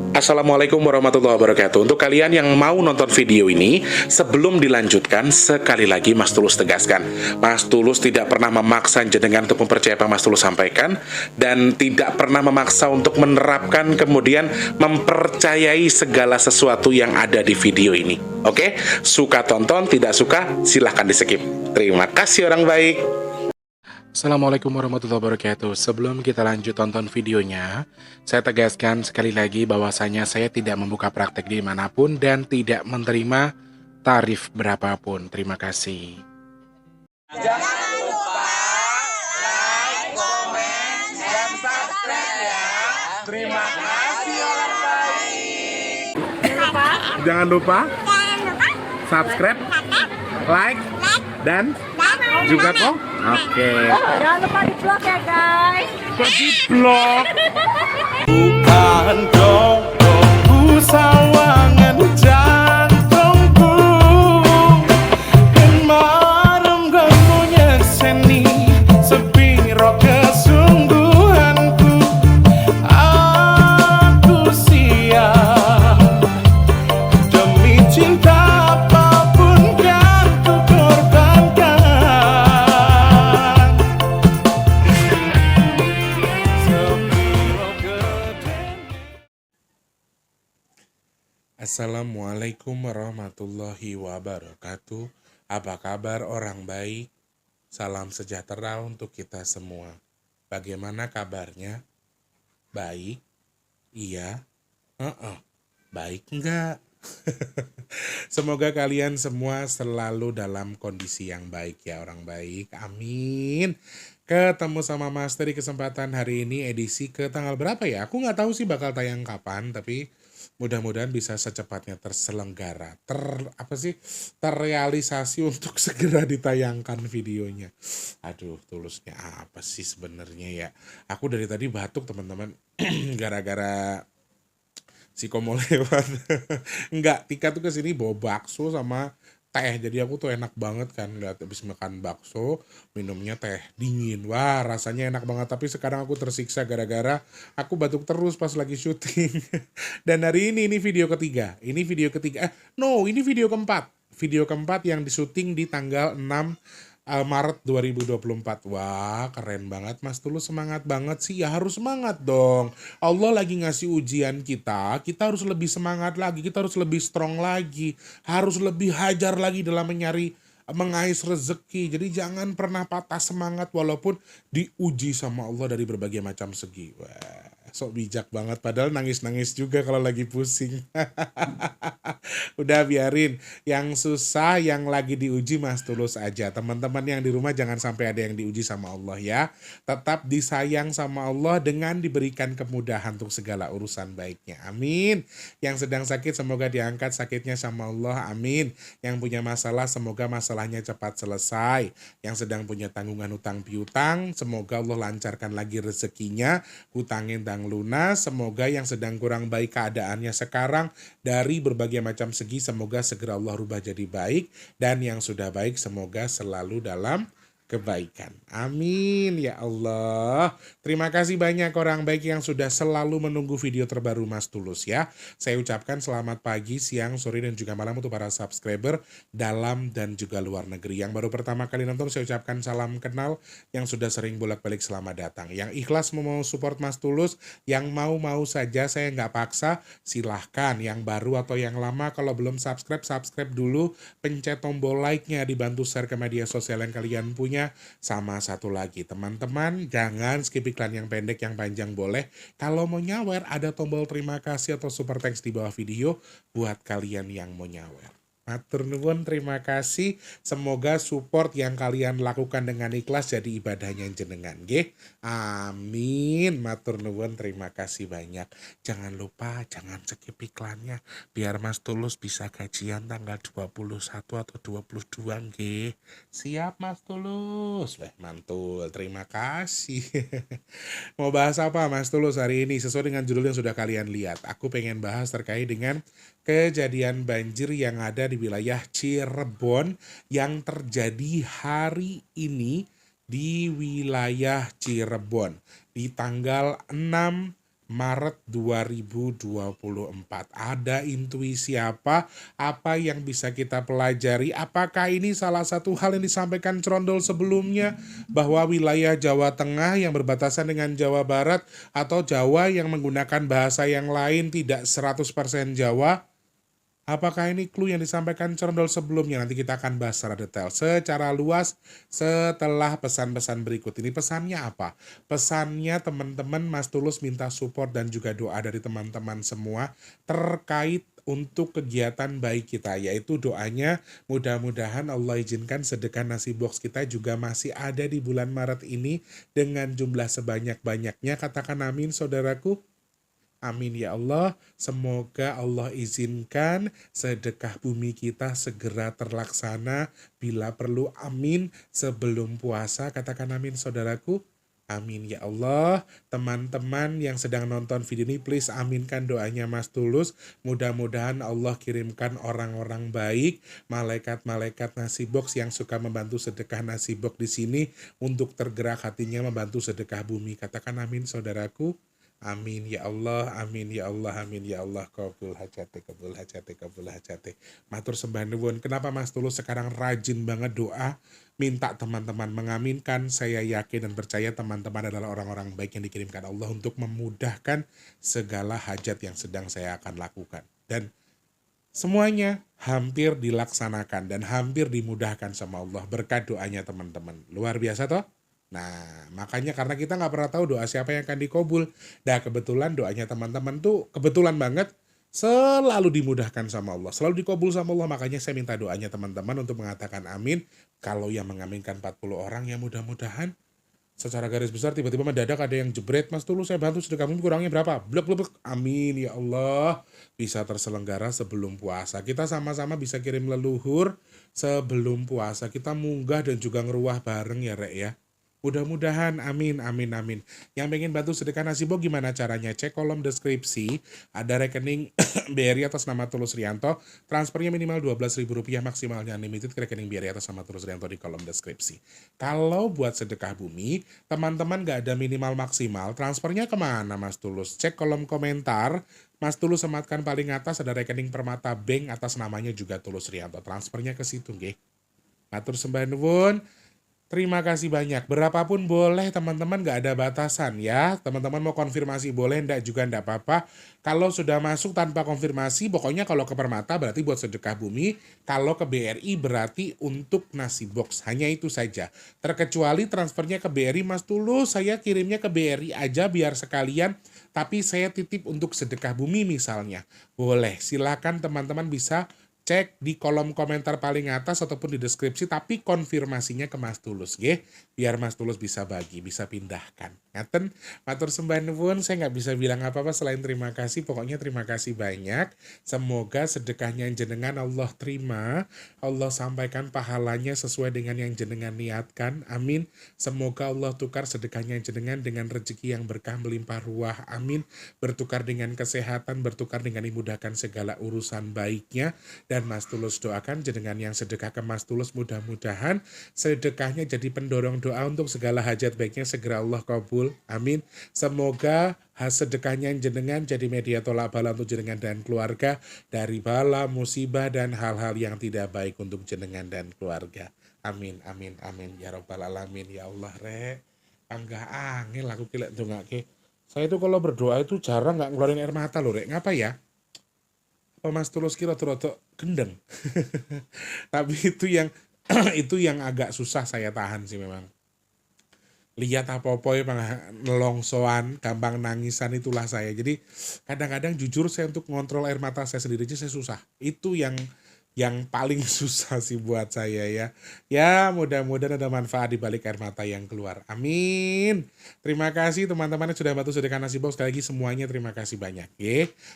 Assalamualaikum warahmatullahi wabarakatuh. Untuk kalian yang mau nonton video ini, sebelum dilanjutkan, sekali lagi Mas Tulus tegaskan, Mas Tulus tidak pernah memaksa jenengan untuk mempercayai apa Mas Tulus sampaikan, dan tidak pernah memaksa untuk menerapkan kemudian mempercayai segala sesuatu yang ada di video ini. Oke? Suka tonton, tidak suka silahkan di skip. Terima kasih orang baik. Assalamualaikum warahmatullahi wabarakatuh. Sebelum kita lanjut tonton videonya, saya tegaskan sekali lagi bahwasanya saya tidak membuka praktek dimanapun dan tidak menerima tarif berapapun. Terima kasih. Jangan lupa like, komen, dan subscribe ya. Terima kasih orang baik. Jangan lupa subscribe, like, dan juga kok. Oke. Jangan lupa di vlog ya guys. Kok di vlog? Bukan jodohku sawangan jantungku, dan marem gamunya seni sepiro kesungguhanku. Aku siap demi cinta apapun kan ku korbankan. Sepiro gedenya. Assalamualaikum warahmatullahi wabarakatuh. Apa kabar orang baik? Salam sejahtera untuk kita semua. Bagaimana kabarnya? Baik? Iya? Baik enggak? Semoga kalian semua selalu dalam kondisi yang baik ya orang baik. Amin. Ketemu sama Mas di kesempatan hari ini edisi ke tanggal berapa ya? Aku nggak tahu sih bakal tayang kapan, tapi mudah-mudahan bisa secepatnya terselenggara, terrealisasi untuk segera ditayangkan videonya. Aduh, tulusnya apa sih sebenarnya ya? Aku dari tadi batuk teman-teman, gara-gara si Komo lewat. Enggak, Tika tuh kesini bawa bakso sama teh, jadi aku tuh enak banget kan, lihat habis makan bakso minumnya teh dingin, wah rasanya enak banget. Tapi sekarang aku tersiksa gara-gara aku batuk terus pas lagi syuting. Dan hari ini video ketiga, ini video keempat yang disyuting di tanggal 6 Maret 2024. Wah, keren banget Mas Tulus, semangat banget sih. Ya harus semangat dong. Allah lagi ngasih ujian kita harus lebih semangat lagi, kita harus lebih strong lagi, harus lebih hajar lagi dalam mengais rezeki. Jadi jangan pernah patah semangat walaupun diuji sama Allah dari berbagai macam segi. Wah, sok bijak banget, padahal nangis-nangis juga kalau lagi pusing. Udah biarin yang susah, yang lagi diuji Mas Tulus aja. Teman-teman yang di rumah jangan sampai ada yang diuji sama Allah ya. Tetap disayang sama Allah dengan diberikan kemudahan untuk segala urusan baiknya. Amin. Yang sedang sakit semoga diangkat sakitnya sama Allah. Amin. Yang punya masalah semoga masalahnya cepat selesai. Yang sedang punya tanggungan hutang piutang semoga Allah lancarkan lagi rezekinya, hutangnya lunas. Semoga yang sedang kurang baik keadaannya sekarang dari berbagai macam segi semoga segera Allah rubah jadi baik, dan yang sudah baik semoga selalu dalam kebaikan. Amin ya Allah. Terima kasih banyak orang baik yang sudah selalu menunggu video terbaru Mas Tulus ya. Saya ucapkan selamat pagi, siang, sore, dan juga malam untuk para subscriber dalam dan juga luar negeri. Yang baru pertama kali nonton saya ucapkan salam kenal, yang sudah sering bolak-balik selamat datang. Yang ikhlas mau support Mas Tulus, yang mau saja, saya nggak paksa, silahkan. Yang baru atau yang lama kalau belum subscribe dulu, pencet tombol like-nya, dibantu share ke media sosial yang kalian punya. Sama satu lagi teman-teman, jangan skip iklan yang pendek, yang panjang boleh. Kalau mau nyawer ada tombol terima kasih atau super thanks di bawah video buat kalian yang mau nyawer. Matur nuwun, terima kasih. Semoga support yang kalian lakukan dengan ikhlas jadi ibadahnya jenengan nggih. Amin. Matur nuwun, terima kasih banyak. Jangan lupa jangan skip iklannya biar Mas Tulus bisa gajian tanggal 21 atau 22 nggih. Siap Mas Tulus. Mantul. Terima kasih. Mau bahas apa Mas Tulus hari ini? Sesuai dengan judul yang sudah kalian lihat. Aku pengen bahas terkait dengan kejadian banjir yang ada di wilayah Cirebon yang terjadi hari ini di wilayah Cirebon di tanggal 6 Maret 2024. Ada intuisi apa? Apa yang bisa kita pelajari? Apakah ini salah satu hal yang disampaikan Crondol sebelumnya bahwa wilayah Jawa Tengah yang berbatasan dengan Jawa Barat atau Jawa yang menggunakan bahasa yang lain tidak 100% Jawa? Apakah ini clue yang disampaikan Crondol sebelumnya? Nanti kita akan bahas secara detail, secara luas setelah pesan-pesan berikut ini. Pesannya apa? Pesannya teman-teman, Mas Tulus minta support dan juga doa dari teman-teman semua terkait untuk kegiatan baik kita, yaitu doanya mudah-mudahan Allah izinkan sedekah nasi box kita juga masih ada di bulan Maret ini dengan jumlah sebanyak-banyaknya. Katakan amin saudaraku. Amin ya Allah, semoga Allah izinkan sedekah bumi kita segera terlaksana, bila perlu amin sebelum puasa, katakan amin saudaraku. Amin ya Allah. Teman-teman yang sedang nonton video ini please aminkan doanya Mas Tulus. Mudah-mudahan Allah kirimkan orang-orang baik, malaikat-malaikat nasi box yang suka membantu sedekah nasi box di sini untuk tergerak hatinya membantu sedekah bumi. Katakan amin saudaraku. Amin ya Allah, amin ya Allah, amin ya Allah. Kabul hajate, kabul hajate, kabul hajate. Matur sembah nuwun. Kenapa Mas Tulus sekarang rajin banget doa? Minta teman-teman mengaminkan. Saya yakin dan percaya teman-teman adalah orang-orang baik yang dikirimkan Allah untuk memudahkan segala hajat yang sedang saya akan lakukan. Dan semuanya hampir dilaksanakan dan hampir dimudahkan sama Allah berkat doanya teman-teman. Luar biasa toh? Nah, makanya karena kita nggak pernah tahu doa siapa yang akan dikabul. Nah, kebetulan doanya teman-teman tuh kebetulan banget selalu dimudahkan sama Allah, selalu dikabul sama Allah. Makanya saya minta doanya teman-teman untuk mengatakan amin. Kalau yang mengaminkan 40 orang ya mudah-mudahan secara garis besar tiba-tiba mendadak ada yang jebret, Mas Tulus saya bantu sedekah bumi kurangnya berapa? Blok blok blok. Amin ya Allah. Bisa terselenggara sebelum puasa. Kita sama-sama bisa kirim leluhur sebelum puasa. Kita munggah dan juga ngeruah bareng ya Rek ya. Mudah-mudahan amin amin amin. Yang pengen bantu sedekah nasi box gimana caranya? Cek kolom deskripsi, ada rekening BRI atas nama Tulus Rianto, transfernya minimal Rp12.000, maksimalnya unlimited ke rekening BRI atas nama Tulus Rianto di kolom deskripsi. Kalau buat sedekah bumi, teman-teman gak ada minimal maksimal, transfernya kemana Mas Tulus? Cek kolom komentar, Mas Tulus sematkan paling atas ada rekening Permata Bank atas namanya juga Tulus Rianto, transfernya ke situ nggih. Matur sembah nuwun. Terima kasih banyak. Berapapun boleh teman-teman, gak ada batasan ya. Teman-teman mau konfirmasi boleh, enggak juga enggak apa-apa. Kalau sudah masuk tanpa konfirmasi, pokoknya kalau ke Permata berarti buat sedekah bumi. Kalau ke BRI berarti untuk nasi box. Hanya itu saja. Terkecuali transfernya ke BRI, Mas Tulus saya kirimnya ke BRI aja biar sekalian. Tapi saya titip untuk sedekah bumi misalnya. Boleh, silakan teman-teman bisa cek di kolom komentar paling atas ataupun di deskripsi, tapi konfirmasinya ke Mas Tulus nggih, biar Mas Tulus bisa bagi, bisa pindahkan. Ngaten, matur sembah nuwun, saya nggak bisa bilang apa-apa selain terima kasih, pokoknya terima kasih banyak. Semoga sedekahnya jenengan Allah terima, Allah sampaikan pahalanya sesuai dengan yang jenengan niatkan, amin. Semoga Allah tukar sedekahnya jenengan dengan rezeki yang berkah melimpah ruah, amin. Bertukar dengan kesehatan, bertukar dengan dimudahkan segala urusan baiknya. Dan Mas Tulus doakan jenengan yang sedekah ke Mas Tulus mudah-mudahan sedekahnya jadi pendorong doa untuk segala hajat baiknya segera Allah kabul. Amin. Semoga sedekahnya jenengan jadi media tolak bala untuk jenengan dan keluarga dari bala, musibah dan hal-hal yang tidak baik untuk jenengan dan keluarga. Amin amin amin ya rabbal alamin ya Allah Rek. Panggah angel aku kilek dongake. Saya itu kalau berdoa itu jarang nggak ngeluarin air mata loh Rek. Ngapa ya? Apa Mas Tulus kira rotok gendeng. Tapi itu yang itu yang agak susah saya tahan sih memang. Lihat apa-apa ya nelongsoan, gampang nangisan itulah saya. Jadi kadang-kadang jujur saya untuk ngontrol air mata saya sendiri aja saya susah. Itu yang paling susah sih buat saya ya. Ya mudah-mudahan ada manfaat di balik air mata yang keluar. Amin. Terima kasih teman-teman yang sudah bantu sedekah nasi box. Sekali lagi semuanya terima kasih banyak.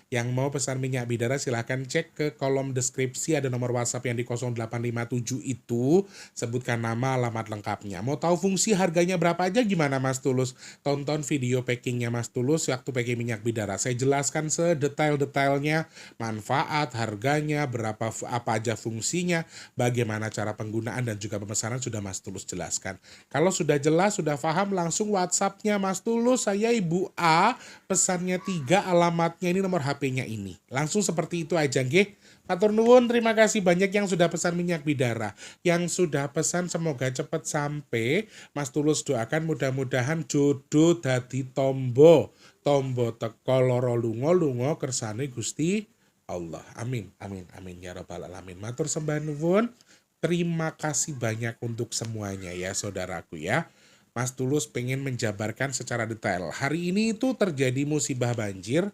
Yang mau pesan minyak bidara silahkan cek ke kolom deskripsi. Ada nomor WhatsApp yang di 0857 itu. Sebutkan nama alamat lengkapnya. Mau tahu fungsi harganya berapa aja gimana Mas Tulus? Tonton video packingnya Mas Tulus waktu packing minyak bidara. Saya jelaskan sedetail-detailnya manfaat, harganya, berapa apa apa aja fungsinya, bagaimana cara penggunaan dan juga pemesanan sudah Mas Tulus jelaskan. Kalau sudah jelas, sudah paham, langsung WhatsApp-nya Mas Tulus, saya Ibu A, pesannya 3, alamatnya ini, nomor HP-nya ini. Langsung seperti itu aja nggih. Matur nuwun, terima kasih banyak yang sudah pesan minyak bidara. Yang sudah pesan semoga cepat sampai. Mas Tulus doakan mudah-mudahan jodoh dadi tombo. Tombo teko loro lunga kersane Gusti Allah. Amin, amin, amin ya rabbal alamin. Matur sembah nuwun. Terima kasih banyak untuk semuanya ya saudaraku ya. Mas Tulus pengen menjabarkan secara detail. Hari ini itu terjadi musibah banjir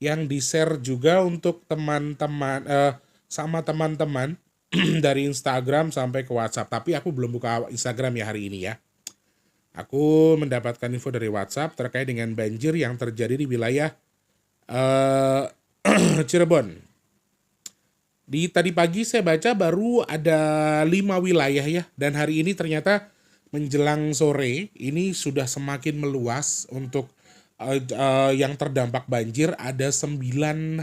yang di-share juga untuk teman-teman sama teman-teman dari Instagram sampai ke WhatsApp. Tapi aku belum buka Instagram ya hari ini ya. Aku mendapatkan info dari WhatsApp terkait dengan banjir yang terjadi di wilayah Cirebon. Tadi pagi saya baca baru ada 5 wilayah ya. Dan hari ini ternyata menjelang sore ini sudah semakin meluas untuk yang terdampak banjir. Ada 9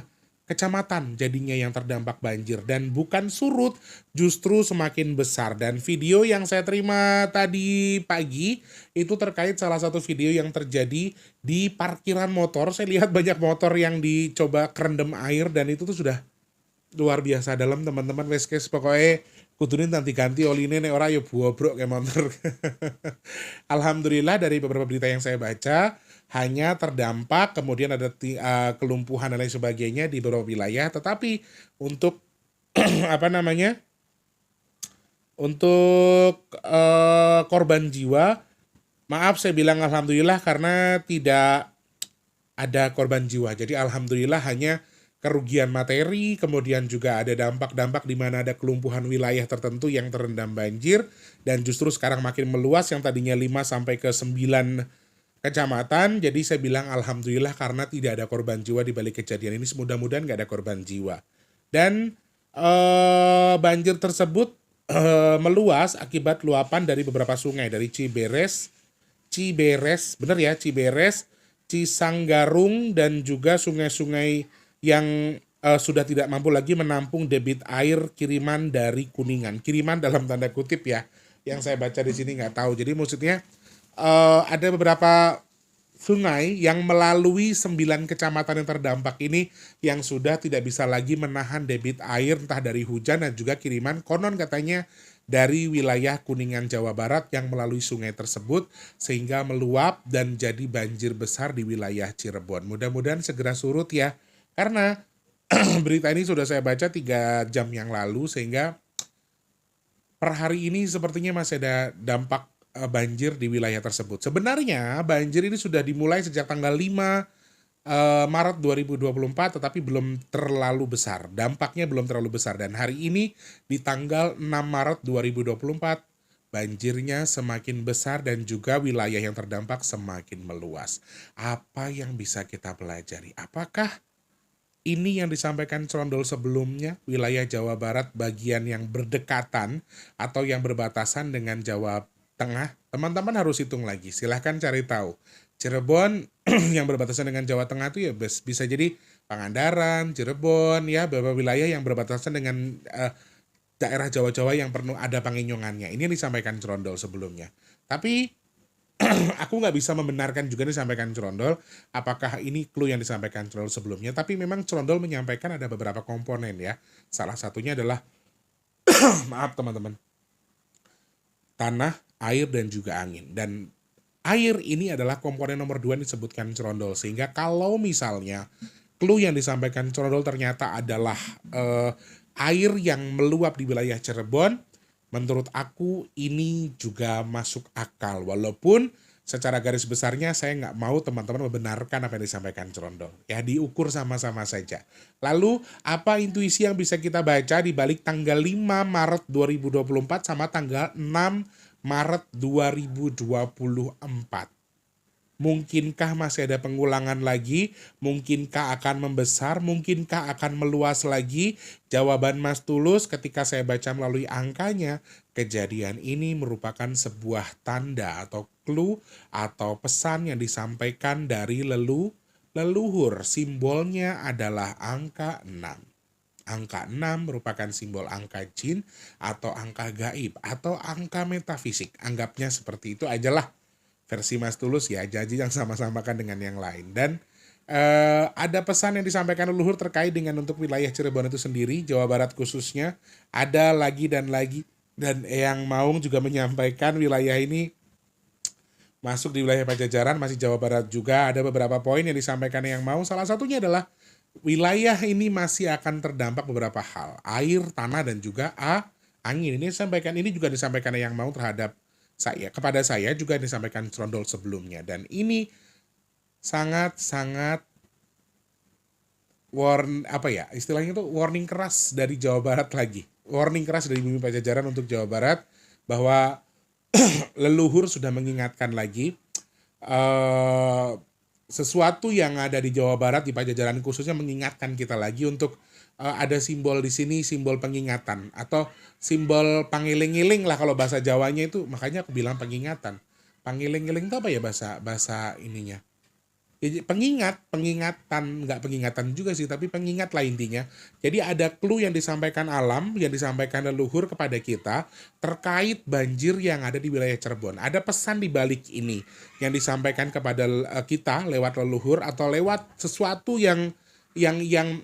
kecamatan jadinya yang terdampak banjir. Dan bukan surut, justru semakin besar. Dan video yang saya terima tadi pagi itu terkait salah satu video yang terjadi di parkiran motor. Saya lihat banyak motor yang dicoba kerendam air dan itu tuh sudah luar biasa dalam teman-teman. Wes pokoknya kudunin nanti ganti oline nek ora yo bobrok kayak motor. Alhamdulillah dari beberapa berita yang saya baca hanya terdampak kemudian ada kelumpuhan dan lain sebagainya di beberapa wilayah, tetapi untuk untuk korban jiwa, maaf saya bilang alhamdulillah karena tidak ada korban jiwa. Jadi alhamdulillah hanya kerugian materi, kemudian juga ada dampak-dampak di mana ada kelumpuhan wilayah tertentu yang terendam banjir dan justru sekarang makin meluas yang tadinya 5 sampai ke 9 kecamatan. Jadi saya bilang alhamdulillah karena tidak ada korban jiwa di balik kejadian ini. Mudah-mudahan nggak ada korban jiwa. Dan banjir tersebut meluas akibat luapan dari beberapa sungai dari Ciberes, benar ya, Ciberes, Cisanggarung dan juga sungai-sungai yang sudah tidak mampu lagi menampung debit air kiriman dari Kuningan. Kiriman dalam tanda kutip ya, yang saya baca di sini nggak tahu. Jadi maksudnya ada beberapa sungai yang melalui 9 kecamatan yang terdampak ini yang sudah tidak bisa lagi menahan debit air entah dari hujan dan juga kiriman konon katanya dari wilayah Kuningan Jawa Barat yang melalui sungai tersebut sehingga meluap dan jadi banjir besar di wilayah Cirebon. Mudah-mudahan segera surut ya, karena berita ini sudah saya baca 3 jam yang lalu sehingga per hari ini sepertinya masih ada dampak banjir di wilayah tersebut. Sebenarnya banjir ini sudah dimulai sejak tanggal 5 Maret 2024 tetapi belum terlalu besar. Dampaknya belum terlalu besar dan hari ini di tanggal 6 Maret 2024 banjirnya semakin besar dan juga wilayah yang terdampak semakin meluas. Apa yang bisa kita pelajari? Apakah ini yang disampaikan Crondol sebelumnya, wilayah Jawa Barat bagian yang berdekatan atau yang berbatasan dengan Jawa Tengah? Teman-teman harus hitung lagi, silahkan cari tahu. Cirebon yang berbatasan dengan Jawa Tengah itu ya bisa jadi Pangandaran, Cirebon, ya beberapa wilayah yang berbatasan dengan daerah Jawa-Jawa yang perlu ada panginyongannya. Ini yang disampaikan Crondol sebelumnya. Tapi aku nggak bisa membenarkan juga yang disampaikan Crondol, apakah ini clue yang disampaikan Crondol sebelumnya. Tapi memang Crondol menyampaikan ada beberapa komponen ya. Salah satunya adalah, maaf teman-teman, tanah, air, dan juga angin. Dan air ini adalah komponen nomor 2 yang disebutkan Crondol. Sehingga kalau misalnya clue yang disampaikan Crondol ternyata adalah air yang meluap di wilayah Cirebon, menurut aku ini juga masuk akal. Walaupun secara garis besarnya saya nggak mau teman-teman membenarkan apa yang disampaikan Crondol. Ya diukur sama-sama saja. Lalu apa intuisi yang bisa kita baca di balik tanggal 5 Maret 2024 sama tanggal 6 Maret 2024? Mungkinkah masih ada pengulangan lagi? Mungkinkah akan membesar? Mungkinkah akan meluas lagi? Jawaban Mas Tulus ketika saya baca melalui angkanya, kejadian ini merupakan sebuah tanda atau clue atau pesan yang disampaikan dari leluhur. Simbolnya adalah angka 6. Angka 6 merupakan simbol angka jin atau angka gaib atau angka metafisik. Anggapnya seperti itu ajalah versi Mas Tulus ya, janji yang sama-samakan dengan yang lain. Dan ada pesan yang disampaikan leluhur terkait dengan untuk wilayah Cirebon itu sendiri, Jawa Barat khususnya. Ada lagi dan lagi, dan Eyang Maung juga menyampaikan wilayah ini masuk di wilayah Pajajaran, masih Jawa Barat juga. Ada beberapa poin yang disampaikan Eyang Maung, salah satunya adalah wilayah ini masih akan terdampak beberapa hal, air, tanah, dan juga angin. Ini juga disampaikan Eyang Maung terhadap saya, kepada saya juga disampaikan Trondol sebelumnya. Dan ini sangat-sangat istilahnya tuh warning keras dari Jawa Barat lagi. Warning keras dari bumi Pajajaran untuk Jawa Barat bahwa leluhur sudah mengingatkan lagi sesuatu yang ada di Jawa Barat, di Pajajaran khususnya, mengingatkan kita lagi untuk ada simbol di sini, simbol pengingatan atau simbol pangiling-iling lah kalau bahasa Jawanya itu. Makanya aku bilang pengingatan. Pangiling-iling itu apa ya bahasa ininya? Ya, pengingatan, nggak pengingatan juga sih, tapi pengingat lah intinya. Jadi ada clue yang disampaikan alam, yang disampaikan leluhur kepada kita terkait banjir yang ada di wilayah Cirebon. Ada pesan di balik ini yang disampaikan kepada kita lewat leluhur atau lewat sesuatu yang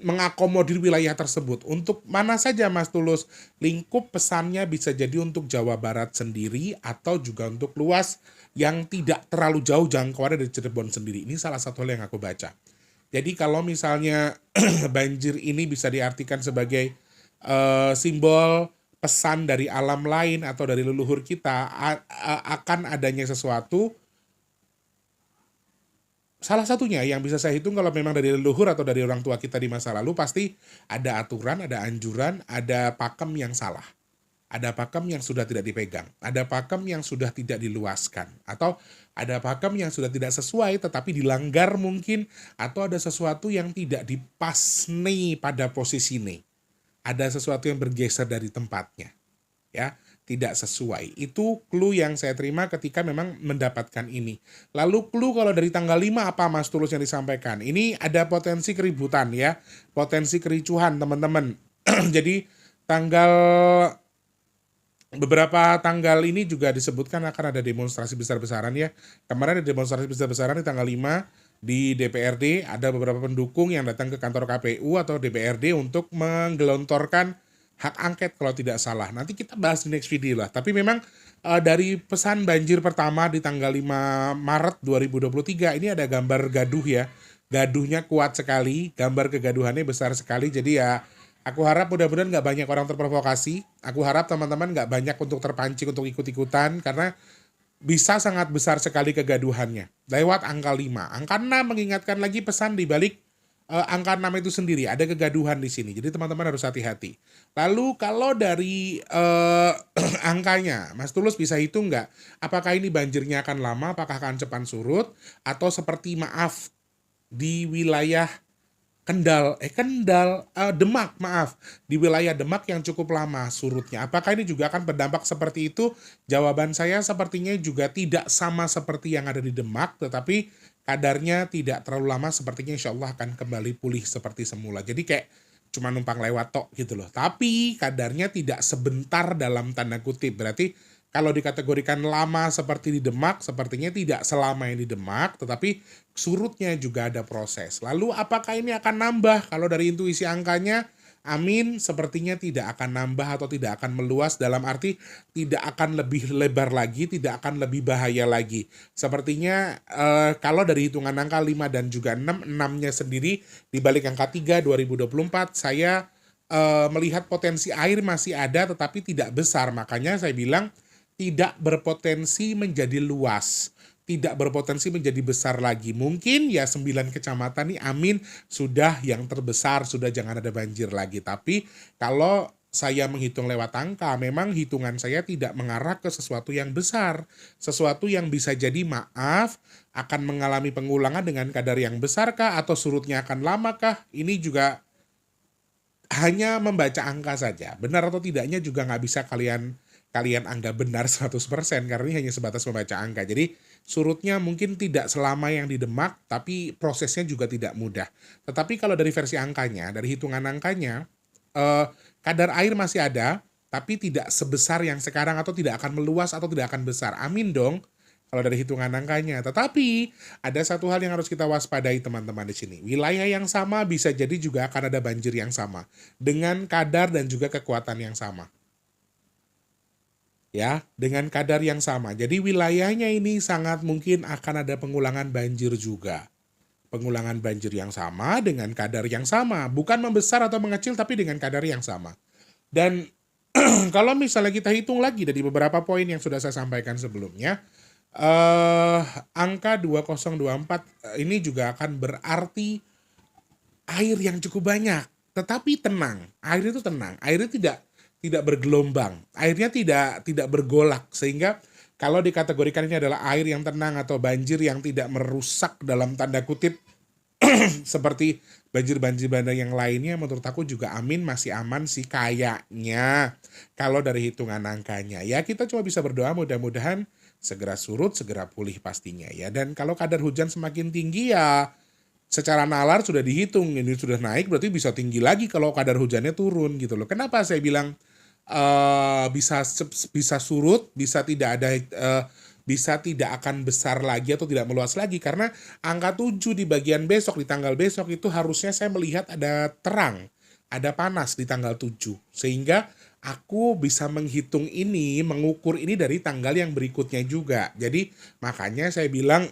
mengakomodir wilayah tersebut. Untuk mana saja Mas Tulus, lingkup pesannya bisa jadi untuk Jawa Barat sendiri atau juga untuk luas yang tidak terlalu jauh jangkauannya dari Cirebon sendiri. Ini salah satu hal yang aku baca. Jadi kalau misalnya banjir ini bisa diartikan sebagai simbol pesan dari alam lain atau dari leluhur kita akan adanya sesuatu. Salah satunya yang bisa saya hitung kalau memang dari leluhur atau dari orang tua kita di masa lalu, pasti ada aturan, ada anjuran, ada pakem yang salah. Ada pakem yang sudah tidak dipegang, ada pakem yang sudah tidak diluaskan, atau ada pakem yang sudah tidak sesuai tetapi dilanggar mungkin, atau ada sesuatu yang tidak dipas nih pada posisi nih. Ada sesuatu yang bergeser dari tempatnya. Ya, tidak sesuai. Itu clue yang saya terima ketika memang mendapatkan ini. Lalu clue kalau dari tanggal 5 apa Mas Tulus yang disampaikan? Ini ada potensi keributan ya, potensi kericuhan teman-teman. Jadi beberapa tanggal ini juga disebutkan akan ada demonstrasi besar-besaran ya. Kemarin ada demonstrasi besar-besaran di tanggal 5 di DPRD. Ada beberapa pendukung yang datang ke kantor KPU atau DPRD untuk menggelontorkan hak angket kalau tidak salah. Nanti kita bahas di next video lah. Tapi memang dari pesan banjir pertama di tanggal 5 Maret 2023 ini ada gambar gaduh ya. Gaduhnya kuat sekali, gambar kegaduhannya besar sekali. Jadi ya aku harap mudah-mudahan nggak banyak orang terprovokasi. Aku harap teman-teman nggak banyak untuk terpancing untuk ikut-ikutan karena bisa sangat besar sekali kegaduhannya. Lewat angka 5. Angka 6 mengingatkan lagi pesan di balik angka 6 itu sendiri. Ada kegaduhan di sini. Jadi teman-teman harus hati-hati. Lalu kalau dari angkanya, Mas Tulus bisa hitung nggak? Apakah ini banjirnya akan lama? Apakah akan cepat surut? Atau seperti di wilayah Demak, di wilayah Demak yang cukup lama surutnya. Apakah ini juga akan berdampak seperti itu? Jawaban saya sepertinya juga tidak sama seperti yang ada di Demak, tetapi kadarnya tidak terlalu lama, sepertinya insya Allah akan kembali pulih seperti semula. Jadi kayak cuma numpang lewat tok gitu loh. Tapi kadarnya tidak sebentar dalam tanda kutip. Berarti kalau dikategorikan lama seperti di Demak, sepertinya tidak selama yang di Demak, tetapi surutnya juga ada proses. Lalu apakah ini akan nambah? Kalau dari intuisi angkanya, amin, sepertinya tidak akan nambah atau tidak akan meluas, dalam arti tidak akan lebih lebar lagi, tidak akan lebih bahaya lagi. Sepertinya kalau dari hitungan angka 5 dan juga 6, 6-nya sendiri di balik angka 3 2024, saya melihat potensi air masih ada tetapi tidak besar. Makanya saya bilang tidak berpotensi menjadi luas, tidak berpotensi menjadi besar lagi. Mungkin ya 9 kecamatan nih, amin, sudah yang terbesar, sudah jangan ada banjir lagi. Tapi kalau saya menghitung lewat angka, memang hitungan saya tidak mengarah ke sesuatu yang besar. Sesuatu yang bisa jadi akan mengalami pengulangan dengan kadar yang besar kah, atau surutnya akan lama kah? Ini juga hanya membaca angka saja. Benar atau tidaknya juga nggak bisa kalian anggap benar 100% karena ini hanya sebatas membaca angka. Jadi surutnya mungkin tidak selama yang di Demak, tapi prosesnya juga tidak mudah. Tetapi kalau dari versi angkanya, dari hitungan angkanya, kadar air masih ada, tapi tidak sebesar yang sekarang atau tidak akan meluas atau tidak akan besar. Amin dong kalau dari hitungan angkanya. Tetapi ada satu hal yang harus kita waspadai teman-teman di sini. Wilayah yang sama bisa jadi juga akan ada banjir yang sama dengan kadar dan juga kekuatan yang sama. Ya, dengan kadar yang sama. Jadi wilayahnya ini sangat mungkin akan ada pengulangan banjir juga. Pengulangan banjir yang sama dengan kadar yang sama. Bukan membesar atau mengecil, tapi dengan kadar yang sama. Dan kalau misalnya kita hitung lagi dari beberapa poin yang sudah saya sampaikan sebelumnya, angka 2024 ini juga akan berarti air yang cukup banyak. Tetapi tenang, air itu tenang. Airnya tidak bergelombang, airnya tidak bergolak, sehingga kalau dikategorikan ini adalah air yang tenang atau banjir yang tidak merusak dalam tanda kutip seperti banjir-banjir bandang yang lainnya, menurut aku juga amin masih aman sih kayaknya kalau dari hitungan angkanya. Ya kita cuma bisa berdoa mudah-mudahan segera surut, segera pulih pastinya ya. Dan kalau kadar hujan semakin tinggi ya secara nalar sudah dihitung, ini sudah naik berarti bisa tinggi lagi kalau kadar hujannya turun gitu loh. Kenapa saya bilang bisa surut, bisa tidak akan besar lagi atau tidak meluas lagi, karena angka 7 di bagian besok, di tanggal besok itu harusnya saya melihat ada terang, ada panas di tanggal 7, sehingga aku bisa menghitung ini, mengukur ini dari tanggal yang berikutnya juga. Jadi makanya saya bilang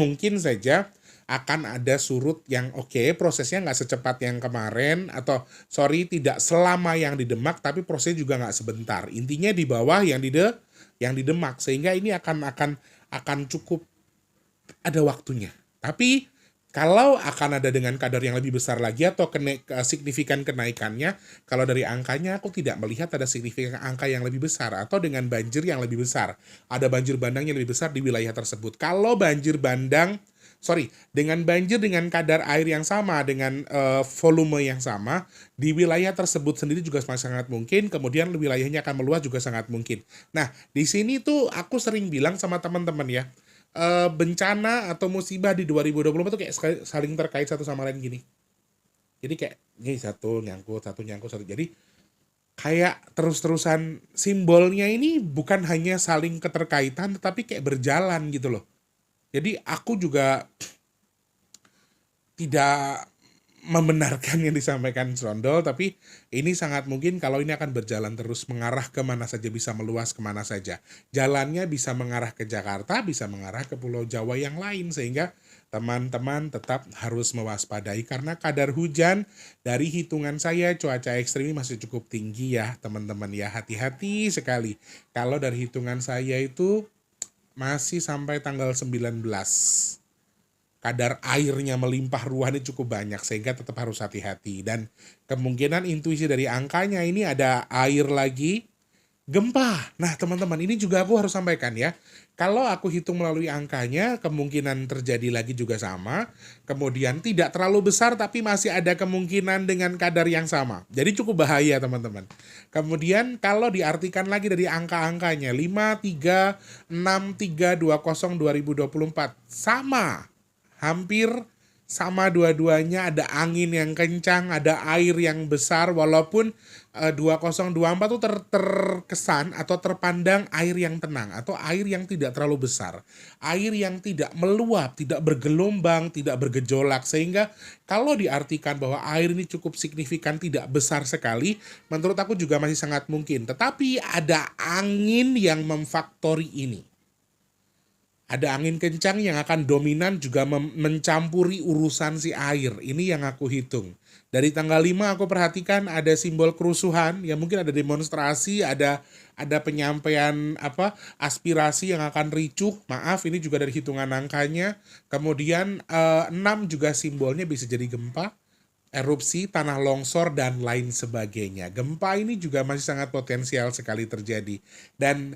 mungkin saja akan ada surut yang oke, prosesnya nggak secepat yang kemarin, atau tidak selama yang di Demak, tapi prosesnya juga nggak sebentar. Intinya di bawah yang di Demak, sehingga ini akan cukup ada waktunya. Tapi kalau akan ada dengan kadar yang lebih besar lagi atau signifikan kenaikannya, kalau dari angkanya aku tidak melihat ada signifikan angka yang lebih besar atau dengan banjir yang lebih besar. Ada banjir bandang yang lebih besar di wilayah tersebut. Kalau dengan banjir dengan kadar air yang sama, dengan volume yang sama, di wilayah tersebut sendiri juga sangat mungkin, kemudian wilayahnya akan meluas juga sangat mungkin. Nah, di sini tuh aku sering bilang sama teman-teman ya, bencana atau musibah di 2024 tuh kayak saling terkait satu sama lain gini. Jadi kayak ini satu nyangkut. Jadi kayak terus-terusan simbolnya ini bukan hanya saling keterkaitan, tetapi kayak berjalan gitu loh. Jadi aku juga tidak membenarkan yang disampaikan Serondol, tapi ini sangat mungkin kalau ini akan berjalan terus, mengarah kemana saja, bisa meluas kemana saja. Jalannya bisa mengarah ke Jakarta, bisa mengarah ke Pulau Jawa yang lain, sehingga teman-teman tetap harus mewaspadai karena kadar hujan dari hitungan saya cuaca ekstrim ini masih cukup tinggi ya teman-teman ya. Hati-hati sekali. Kalau dari hitungan saya itu masih sampai tanggal 19. Kadar airnya melimpah ruah ini cukup banyak, sehingga tetap harus hati-hati. Dan kemungkinan intuisi dari angkanya ini ada air lagi, gempa. Nah teman-teman, ini juga aku harus sampaikan ya. Kalau aku hitung melalui angkanya, kemungkinan terjadi lagi juga sama. Kemudian tidak terlalu besar, tapi masih ada kemungkinan dengan kadar yang sama. Jadi cukup bahaya teman-teman. Kemudian kalau diartikan lagi dari angka-angkanya, 5, 3, 6, 3, 20, 2024. Hampir sama dua-duanya, ada angin yang kencang, ada air yang besar, walaupun 2024 tuh terkesan atau terpandang air yang tenang atau air yang tidak terlalu besar, air yang tidak meluap, tidak bergelombang, tidak bergejolak, sehingga kalau diartikan bahwa air ini cukup signifikan, tidak besar sekali, menurut aku juga masih sangat mungkin. Tetapi ada angin yang memfaktori ini. Ada angin kencang yang akan dominan juga mencampuri urusan si air. Ini yang aku hitung. Dari tanggal 5 aku perhatikan ada simbol kerusuhan, ya mungkin ada demonstrasi, ada penyampaian aspirasi yang akan ricuh. Maaf, ini juga dari hitungan angkanya. Kemudian 6 juga simbolnya bisa jadi gempa, erupsi, tanah longsor, dan lain sebagainya. Gempa ini juga masih sangat potensial sekali terjadi. Dan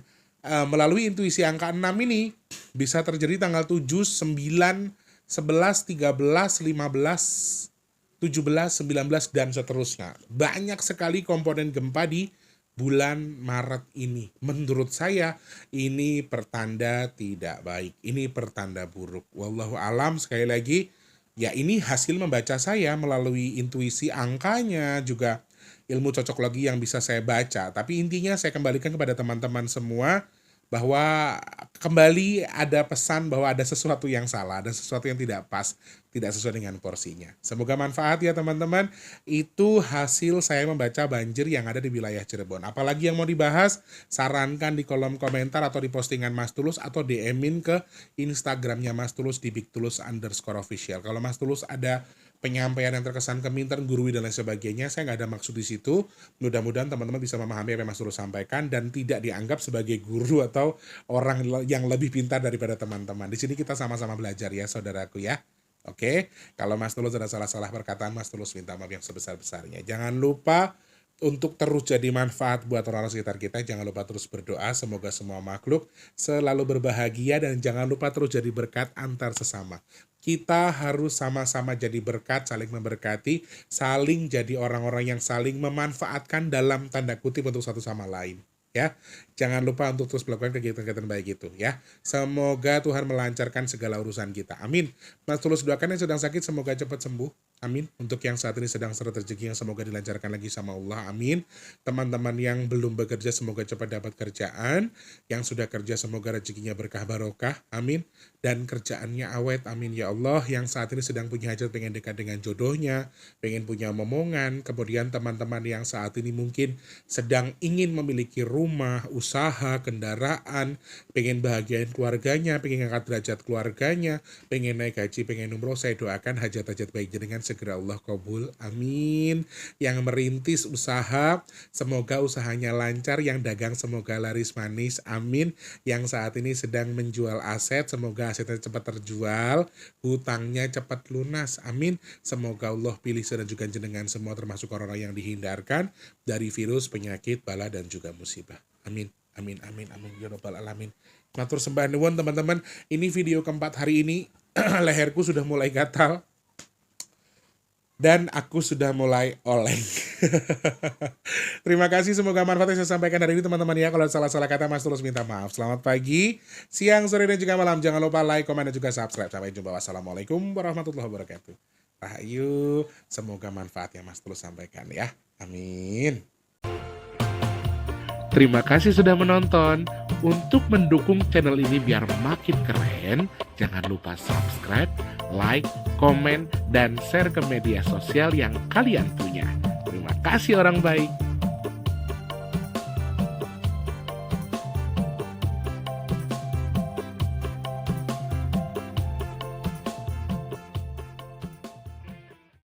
melalui intuisi angka 6 ini bisa terjadi tanggal 7, 9, 11, 13, 15, 17, 19, dan seterusnya. Banyak sekali komponen gempa di bulan Maret ini. Menurut saya ini pertanda tidak baik. Ini pertanda buruk. Wallahu alam, sekali lagi Ya ini hasil membaca saya melalui intuisi angkanya, juga ilmu cocoklogi yang bisa saya baca. Tapi intinya saya kembalikan kepada teman-teman semua bahwa kembali ada pesan bahwa ada sesuatu yang salah, ada sesuatu yang tidak pas, tidak sesuai dengan porsinya. Semoga manfaat ya teman-teman. Itu hasil saya membaca banjir yang ada di wilayah Cirebon. Apalagi yang mau dibahas, sarankan di kolom komentar atau di postingan Mas Tulus atau DM-in ke Instagramnya Mas Tulus di @bigtulus_official. Kalau Mas Tulus ada penyampaian yang terkesan keminter, gurui dan lain sebagainya, saya nggak ada maksud di situ. Mudah-mudahan teman-teman bisa memahami apa yang Mas Tulus sampaikan dan tidak dianggap sebagai guru atau orang yang lebih pintar daripada teman-teman. Di sini kita sama-sama belajar ya saudaraku ya. Oke, kalau Mas Tulus ada salah-salah perkataan, Mas Tulus minta maaf yang sebesar-besarnya. Jangan lupa untuk terus jadi manfaat buat orang-orang sekitar kita. Jangan lupa terus berdoa, semoga semua makhluk selalu berbahagia, dan jangan lupa terus jadi berkat antar sesama. Kita harus sama-sama jadi berkat, saling memberkati, saling jadi orang-orang yang saling memanfaatkan dalam tanda kutip untuk satu sama lain. Ya, jangan lupa untuk terus melakukan kegiatan-kegiatan baik itu ya. Semoga Tuhan melancarkan segala urusan kita. Amin. Mas Tulus doakan yang sedang sakit semoga cepat sembuh. Amin. Untuk yang saat ini sedang seret rezekinya semoga dilancarkan lagi sama Allah. Amin. Teman-teman yang belum bekerja semoga cepat dapat kerjaan. Yang sudah kerja semoga rezekinya berkah barokah. Amin. Dan kerjaannya awet. Amin ya Allah. Yang saat ini sedang punya hajat, pengen dekat dengan jodohnya, pengen punya momongan. Kemudian teman-teman yang saat ini mungkin sedang ingin memiliki rumah, usaha, kendaraan, pengen bahagiain keluarganya, pengen ngangkat derajat keluarganya, pengen naik haji, pengen umroh, saya doakan hajat-hajat baik jenengan segera Allah kabul. Amin. Yang merintis usaha semoga usahanya lancar, yang dagang semoga laris manis. Amin. Yang saat ini sedang menjual aset semoga asetnya cepat terjual, hutangnya cepat lunas. Amin. Semoga Allah pilih dan juga jenengan semua termasuk orang-orang yang dihindarkan dari virus, penyakit, bala dan juga musibah. Amin. Amin, amin, amin, ya rabbal alamin. Matur sembah nuwun teman-teman. Ini video keempat hari ini. Leherku sudah mulai gatal dan aku sudah mulai oleng. Terima kasih, semoga manfaat yang saya sampaikan hari ini teman-teman ya. Kalau salah-salah kata Mas Tulus minta maaf. Selamat pagi, siang, sore, dan juga malam. Jangan lupa like, komen, dan juga subscribe. Sampai jumpa. Wassalamualaikum warahmatullahi wabarakatuh. Rahayu, semoga manfaat yang Mas Tulus sampaikan ya. Amin. Terima kasih sudah menonton. Untuk mendukung channel ini biar makin keren, jangan lupa subscribe, like, komen, dan share ke media sosial yang kalian punya. Terima kasih orang baik.